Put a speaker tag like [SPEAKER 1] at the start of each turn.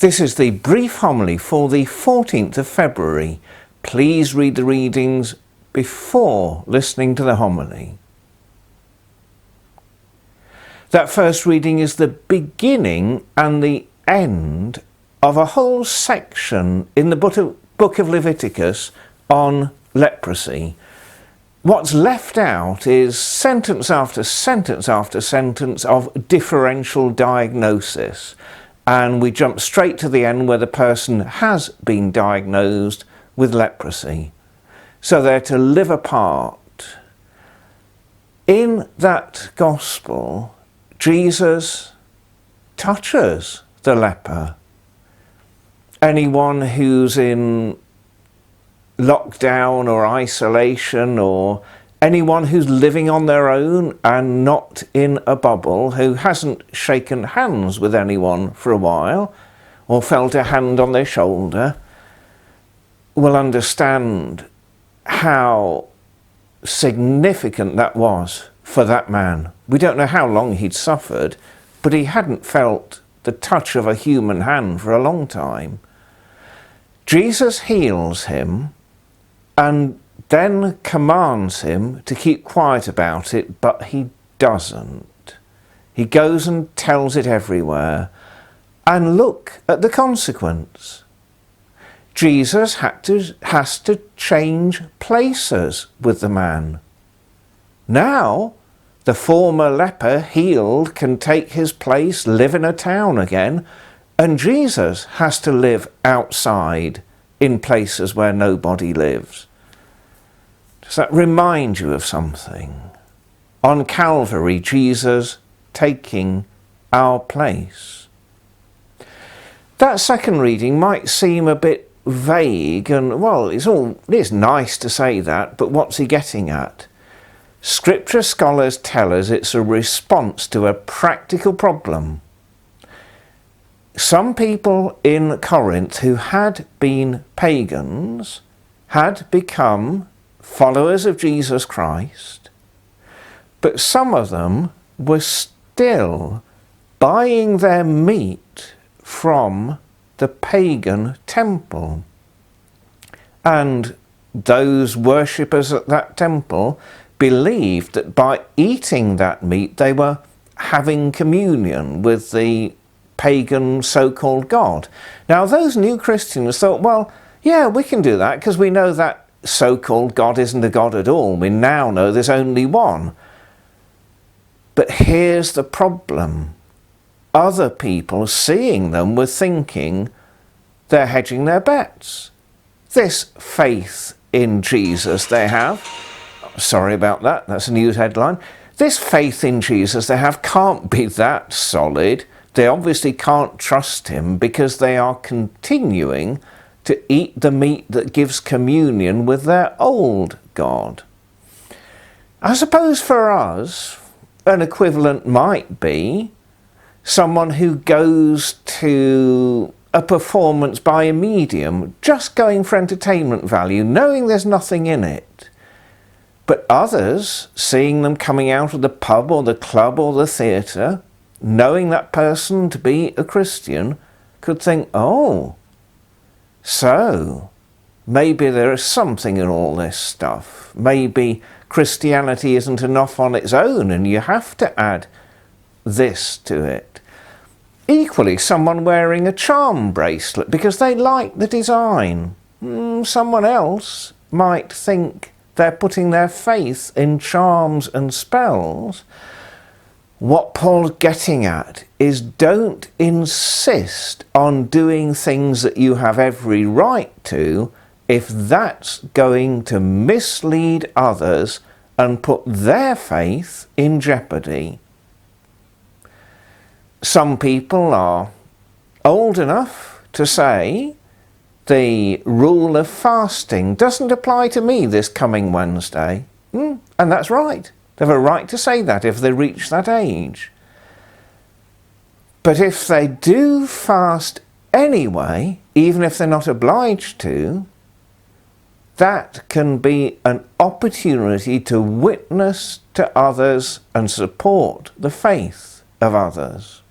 [SPEAKER 1] This is the brief homily for the 14th of February. Please read the readings before listening to the homily. That first reading is the beginning and the end of a whole section in the book of Leviticus on leprosy. What's left out is sentence after sentence after sentence of differential diagnosis. And we jump straight to the end where the person has been diagnosed with leprosy. So they're to live apart. In that gospel, Jesus touches the leper. Anyone who's in lockdown or isolation, or anyone who's living on their own and not in a bubble, who hasn't shaken hands with anyone for a while or felt a hand on their shoulder, will understand how significant that was for that man. We don't know how long he'd suffered, but he hadn't felt the touch of a human hand for a long time. Jesus heals him and then commands him to keep quiet about it, but he doesn't. He goes and tells it everywhere. And look at the consequence. Jesus has to change places with the man. Now, the former leper healed can take his place, live in a town again, and Jesus has to live outside in places where nobody lives. Does that remind you of something? On Calvary, Jesus taking our place. That second reading might seem a bit vague and, well, it is nice to say that, but what's he getting at? Scripture scholars tell us it's a response to a practical problem. Some people in Corinth who had been pagans had become followers of Jesus Christ, but some of them were still buying their meat from the pagan temple. And those worshippers at that temple believed that by eating that meat they were having communion with the pagan so-called God. Now those new Christians thought, well, yeah, we can do that because we know that so-called God isn't a God at all. We now know there's only one. But here's the problem. Other people seeing them were thinking they're hedging their bets. This faith in Jesus they have, sorry about that, that's a news headline. This faith in Jesus they have can't be that solid. They obviously can't trust him because they are continuing to eat the meat that gives communion with their old God. I suppose for us, an equivalent might be someone who goes to a performance by a medium, just going for entertainment value, knowing there's nothing in it. But others, seeing them coming out of the pub or the club or the theatre, knowing that person to be a Christian, could think, oh, so maybe there is something in all this stuff. Maybe Christianity isn't enough on its own and you have to add this to it. Equally, someone wearing a charm bracelet because they like the design. Someone else might think they're putting their faith in charms and spells. What Paul's getting at is don't insist on doing things that you have every right to if that's going to mislead others and put their faith in jeopardy. Some people are old enough to say the rule of fasting doesn't apply to me this coming Wednesday. And that's right. They have a right to say that if they reach that age. But if they do fast anyway, even if they're not obliged to, that can be an opportunity to witness to others and support the faith of others.